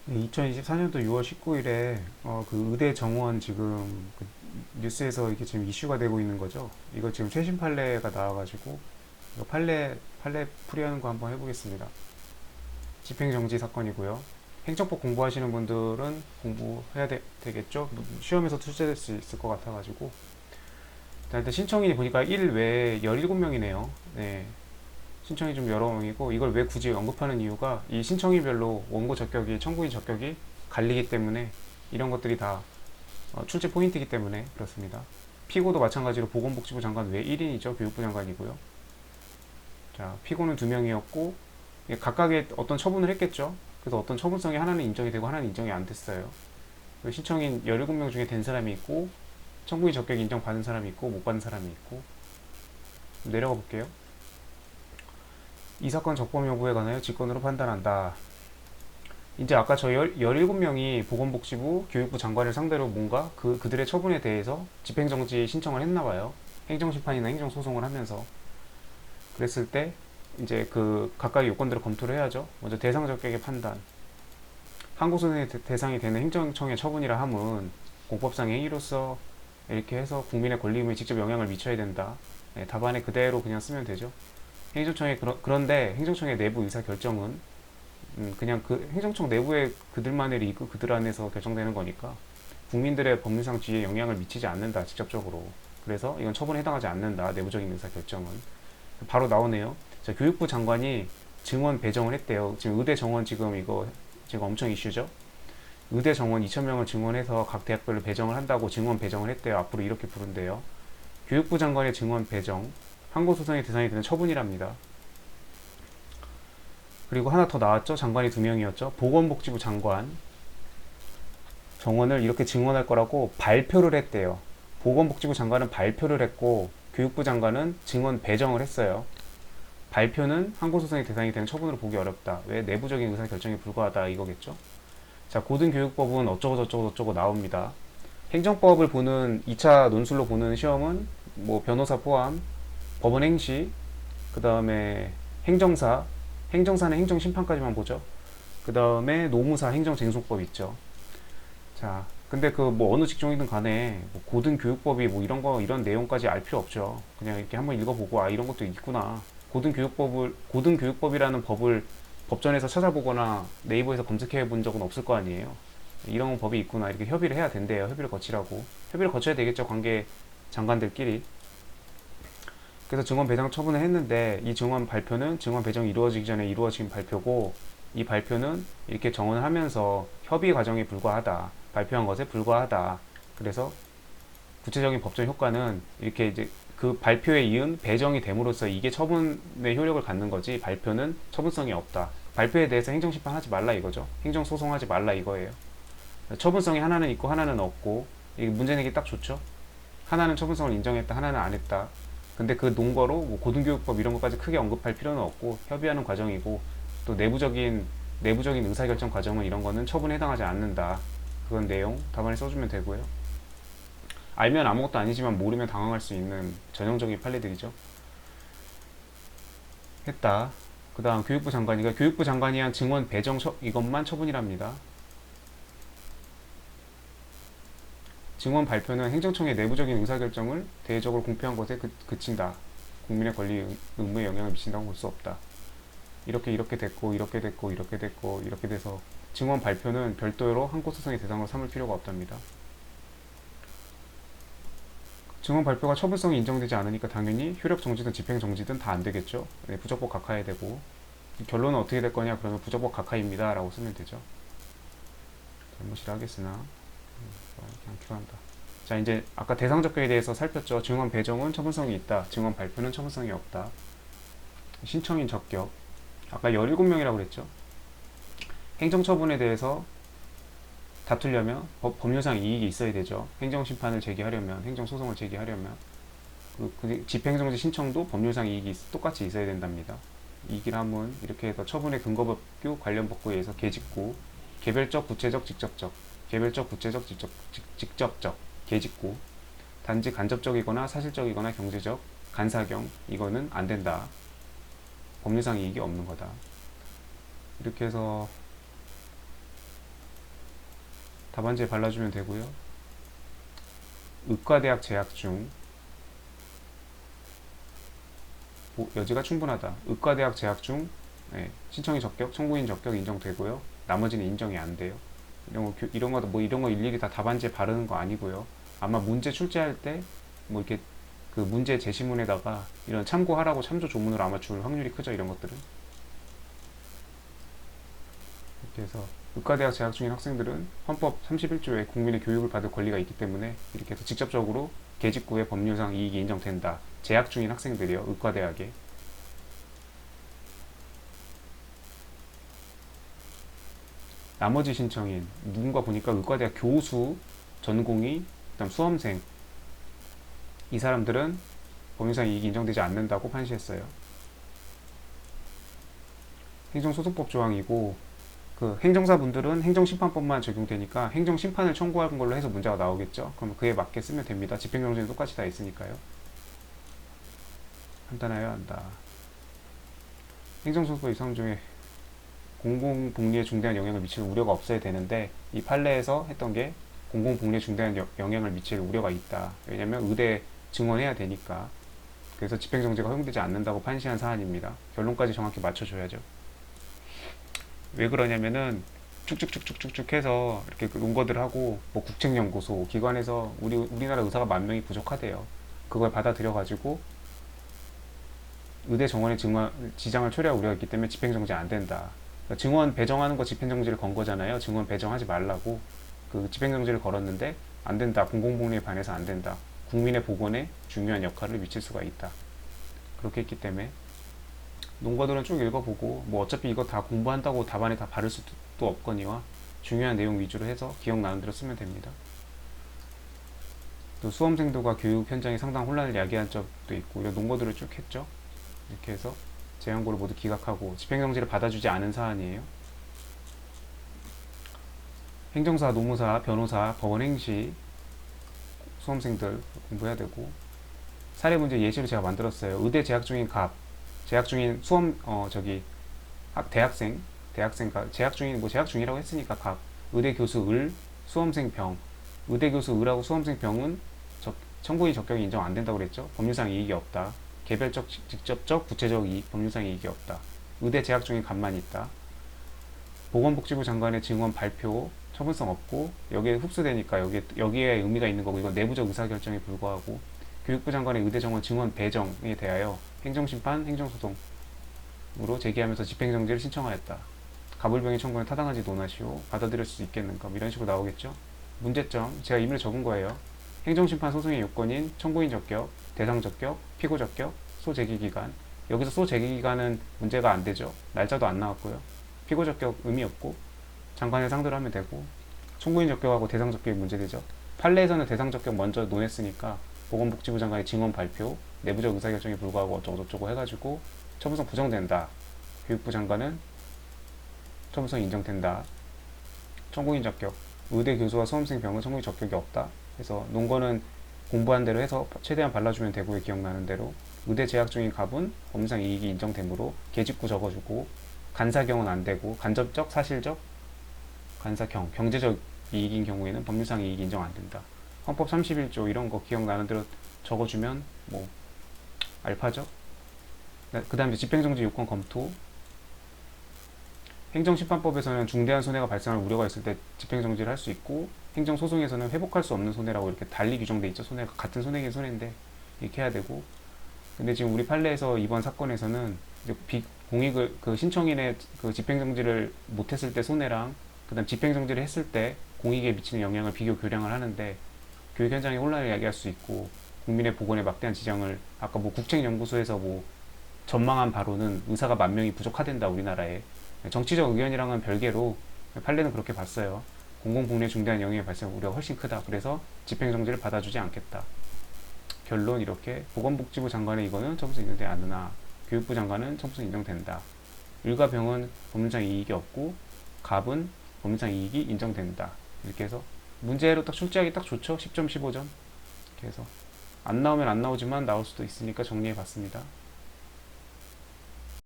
2024년도 6월 19일에 그 의대 정원 지금 그 뉴스에서 이게 지금 이슈가 되고 있는 거죠. 이거 지금 최신 판례가 나와가지고 이거 판례 풀이하는 거 한번 해보겠습니다. 집행정지 사건이고요. 행정법 공부하시는 분들은 공부해야 되겠죠. 시험에서 출제될 수 있을 것 같아가지고 일단 신청인이 보니까 1 외에 17명이네요. 네. 신청이 좀 여러 명이고 이걸 왜 굳이 언급하는 이유가 이 신청인별로 원고 적격이 청구인 적격이 갈리기 때문에 이런 것들이 다 출제 포인트이기 때문에 그렇습니다. 피고도 마찬가지로 보건복지부 장관 외 1인이죠. 교육부 장관이고요. 자, 피고는 2명이었고 각각의 어떤 처분을 했겠죠. 그래서 어떤 처분성이 하나는 인정이 되고 하나는 인정이 안 됐어요. 신청인 17명 중에 된 사람이 있고 청구인 적격 인정 받은 사람이 있고 못 받은 사람이 있고 내려가 볼게요. 이 사건 적법 여부에 관하여 직권으로 판단한다. 이제 아까 저 17명이 보건복지부, 교육부 장관을 상대로 뭔가 그들의 처분에 대해서 집행정지 신청을 했나봐요. 행정심판이나 행정소송을 하면서. 그랬을 때 이제 그 각각의 요건들을 검토를 해야죠. 먼저 대상적격의 판단. 항고소송의 대상이 되는 행정청의 처분이라 함은 공법상의 행위로서 이렇게 해서 국민의 권리임에 직접 영향을 미쳐야 된다. 네, 답안에 그대로 그냥 쓰면 되죠. 그런데 행정청의 내부 의사 결정은 그냥 그 행정청 내부의 그들만의 리그 그들 안에서 결정되는 거니까 국민들의 법률상 지위에 영향을 미치지 않는다 직접적으로. 그래서 이건 처분에 해당하지 않는다 내부적인 의사 결정은. 바로 나오네요. 자, 교육부 장관이 증원 배정을 했대요. 지금 의대 정원 지금 이거 지금 엄청 이슈죠. 의대 정원 2,000명을 증원해서 각 대학별로 배정을 한다고 증원 배정을 했대요. 앞으로 이렇게 부른대요. 교육부 장관의 증원 배정 항고소송의 대상이 되는 처분이랍니다. 그리고 하나 더 나왔죠. 장관이 2명이었죠. 보건복지부 장관 정원을 이렇게 증원할 거라고 발표를 했대요. 보건복지부 장관은 발표를 했고 교육부 장관은 증원 배정을 했어요. 발표는 항고소송의 대상이 되는 처분으로 보기 어렵다. 왜? 내부적인 의사결정에 불과하다 이거겠죠. 자, 고등교육법은 어쩌고 나옵니다. 행정법을 보는 2차 논술로 보는 시험은 뭐 변호사 포함, 법원 행시, 그 다음에 행정사는 행정심판까지만 보죠. 그 다음에 노무사 행정쟁송법 있죠. 자, 근데 그 뭐 어느 직종이든 간에 뭐 고등교육법이 뭐 이런 거 이런 내용까지 알 필요 없죠. 그냥 이렇게 한번 읽어보고 아 이런 것도 있구나. 고등교육법이라는 법을 법전에서 찾아보거나 네이버에서 검색해 본 적은 없을 거 아니에요. 이런 법이 있구나. 이렇게 협의를 해야 된대요. 협의를 거치라고. 협의를 거쳐야 되겠죠. 관계 장관들끼리. 그래서 증원 배정 처분을 했는데 이 증원 발표는 증원 배정이 이루어지기 전에 이루어진 발표고 이 발표는 이렇게 정원을 하면서 협의 과정에 불과하다. 발표한 것에 불과하다. 그래서 구체적인 법정 효과는 이렇게 이제 그 발표에 이은 배정이 됨으로써 이게 처분의 효력을 갖는 거지 발표는 처분성이 없다. 발표에 대해서 행정심판하지 말라 이거죠. 행정소송하지 말라 이거예요. 처분성이 하나는 있고 하나는 없고 이게 문제 내기 딱 좋죠. 하나는 처분성을 인정했다 하나는 안 했다. 근데 그 논거로 뭐 고등교육법 이런 것까지 크게 언급할 필요는 없고 협의하는 과정이고 또 내부적인 의사결정 과정은 이런 거는 처분에 해당하지 않는다. 그건 내용 답안에 써주면 되고요. 알면 아무것도 아니지만 모르면 당황할 수 있는 전형적인 판례들이죠. 했다. 그 다음 교육부 장관이 한 증원 배정 이것만 처분이랍니다. 증원 발표는 행정청의 내부적인 의사결정을 대외적으로 공표한 것에 그친다. 국민의 권리 의무에 영향을 미친다고 볼 수 없다. 이렇게 됐고 이렇게 돼서 증원 발표는 별도로 항고소송의 대상으로 삼을 필요가 없답니다. 증원 발표가 처분성이 인정되지 않으니까 당연히 효력 정지든 집행 정지든 다 안 되겠죠. 네, 부적법 각하해야 되고 결론은 어떻게 될 거냐 그러면 부적법 각하입니다 라고 쓰면 되죠. 잘못이라 하겠으나 그냥 기도한다. 자, 이제 아까 대상 적격에 대해서 살폈죠. 증원 배정은 처분성이 있다. 증원 발표는 처분성이 없다. 신청인 적격 아까 17명이라고 그랬죠. 행정처분에 대해서 다투려면 법률상 이익이 있어야 되죠. 행정심판을 제기하려면 행정소송을 제기하려면 집행정지 신청도 법률상 이익이 똑같이 있어야 된답니다. 이익이라면 이렇게 해서 처분의 근거법규 관련 법규에 의해서 계직구 개별적 구체적 직접적 직접적 계직구 단지 간접적이거나 사실적이거나 경제적 간사경 이거는 안 된다. 법률상 이익이 없는 거다. 이렇게 해서 답안지에 발라주면 되고요. 의과대학 재학 중. 여지가 충분하다. 의과대학 재학 중. 네, 신청이 적격, 청구인 적격 인정되고요. 나머지는 인정이 안 돼요. 이런 거 일일이 다 답안지에 바르는 거 아니고요. 아마 문제 출제할 때 뭐 이렇게 그 문제 제시문에다가 이런 참고하라고 참조 조문으로 아마 줄 확률이 크죠. 이런 것들은. 이렇게 해서 의과대학 재학 중인 학생들은 헌법 31조에 국민의 교육을 받을 권리가 있기 때문에 이렇게 해서 직접적으로 계직구의 법률상 이익이 인정된다. 재학 중인 학생들이요. 의과대학에. 나머지 신청인 누군가 보니까 의과대학 교수, 전공의, 그다음 수험생 이 사람들은 법률상 이익이 인정되지 않는다고 판시했어요. 행정소송법 조항이고 그 행정사분들은 행정심판법만 적용되니까 행정심판을 청구한 걸로 해서 문제가 나오겠죠. 그럼 그에 맞게 쓰면 됩니다. 집행정지는 똑같이 다 있으니까요. 판단하여야 한다. 행정소송법 이상 중에 공공복리에 중대한 영향을 미칠 우려가 없어야 되는데 이 판례에서 했던 게 공공복리에 중대한 영향을 미칠 우려가 있다. 왜냐면 의대 증원해야 되니까. 그래서 집행정지가 허용되지 않는다고 판시한 사안입니다. 결론까지 정확히 맞춰줘야죠. 왜 그러냐면은 쭉쭉쭉쭉쭉 해서 이렇게 논거들 하고 뭐 국책연구소 기관에서 우리나라 의사가 10,000명이 부족하대요. 그걸 받아들여가지고 의대 정원에 지장을 초래할 우려가 있기 때문에 집행정지 안 된다. 그러니까 증원 배정하는 거 집행정지를 건 거잖아요. 증원 배정하지 말라고 그 집행정지를 걸었는데 안 된다. 공공복리에 반해서 안 된다. 국민의 보건에 중요한 역할을 미칠 수가 있다. 그렇게 했기 때문에 논거들은 쭉 읽어보고 뭐 어차피 이거 다 공부한다고 답안에 다 바를 수도 없거니와 중요한 내용 위주로 해서 기억나는 대로 쓰면 됩니다. 또 수험생들과 교육 현장이 상당 혼란을 야기한 적도 있고 이런 논거들을 쭉 했죠. 이렇게 해서 재항고를 모두 기각하고 집행정지를 받아주지 않은 사안이에요. 행정사, 노무사, 변호사, 법원행시 수험생들 공부해야 되고 사례 문제 예시를 제가 만들었어요. 의대 재학 중인 재학 중인 대학생 재학 중이라고 했으니까 의대 교수 을, 수험생 병, 의대 교수 을하고 수험생 병은 청구인 적격이 인정 안 된다고 그랬죠. 법률상 이익이 없다. 개별적, 직접적, 구체적 이익, 법률상 이익이 없다. 의대 재학 중인 간만 있다. 보건복지부 장관의 증언 발표 처분성 없고 여기에 흡수되니까 여기에 의미가 있는 거고 이건 내부적 의사결정에 불과하고 교육부 장관의 의대 정원 증언 배정에 대하여 행정심판, 행정소송으로 제기하면서 집행정지를 신청하였다. 가불병의 청구는 타당한지 논하시오. 받아들일 수 있겠는가? 뭐 이런 식으로 나오겠죠. 문제점, 제가 임의로 적은 거예요. 행정심판 소송의 요건인 청구인 적격, 대상 적격, 피고 적격, 소제기기간. 여기서 소제기기간은 문제가 안 되죠. 날짜도 안 나왔고요. 피고 적격 의미 없고 장관을 상대로 하면 되고 청구인 적격하고 대상 적격이 문제되죠. 판례에서는 대상 적격 먼저 논했으니까 보건복지부 장관의 증언 발표, 내부적 의사결정에 불과하고 어쩌고저쩌고 해가지고 처분성 부정된다. 교육부 장관은 처분성 인정된다. 청구인 적격, 의대 교수와 수험생 병은 청구인 적격이 없다. 그래서 논거는 공부한 대로 해서 최대한 발라주면 되고요. 기억나는 대로 의대 재학 중인 갑은 법률상 이익이 인정되므로 계직구 적어주고 간사경은 안 되고 간접적, 사실적, 간사경, 경제적 이익인 경우에는 법률상 이익이 인정 안 된다. 헌법 31조 이런 거 기억나는 대로 적어주면 뭐 알파죠. 그 다음에 집행정지 요건 검토. 행정심판법에서는 중대한 손해가 발생할 우려가 있을 때 집행정지를 할 수 있고 행정소송에서는 회복할 수 없는 손해라고 이렇게 달리 규정돼 있죠. 손해가 같은 손해긴 손해인데 이렇게 해야 되고 근데 지금 우리 판례에서 이번 사건에서는 이제 공익을 그 신청인의 그 집행정지를 못했을 때 손해랑 그다음 집행정지를 했을 때 공익에 미치는 영향을 비교 교량을 하는데 교육 현장에 혼란을 야기할 수 있고 국민의 보건에 막대한 지장을 아까 뭐 국책연구소에서 뭐 전망한 바로는 의사가 10,000명이 부족하댄다 우리나라에. 정치적 의견이랑은 별개로 판례는 그렇게 봤어요. 공공복리에 중대한 영향이 발생 우려가 훨씬 크다. 그래서 집행정지를 받아주지 않겠다. 결론 이렇게 보건복지부 장관의 이거는 처분성 인정되지 않으나 교육부 장관은 처분성 인정된다. 을과 병은 법률상 이익이 없고 갑은 법률상 이익이 인정된다. 이렇게 해서 문제로 딱 출제하기 딱 좋죠. 10점 15점. 이렇게 해서 안 나오면 안 나오지만 나올 수도 있으니까 정리해 봤습니다.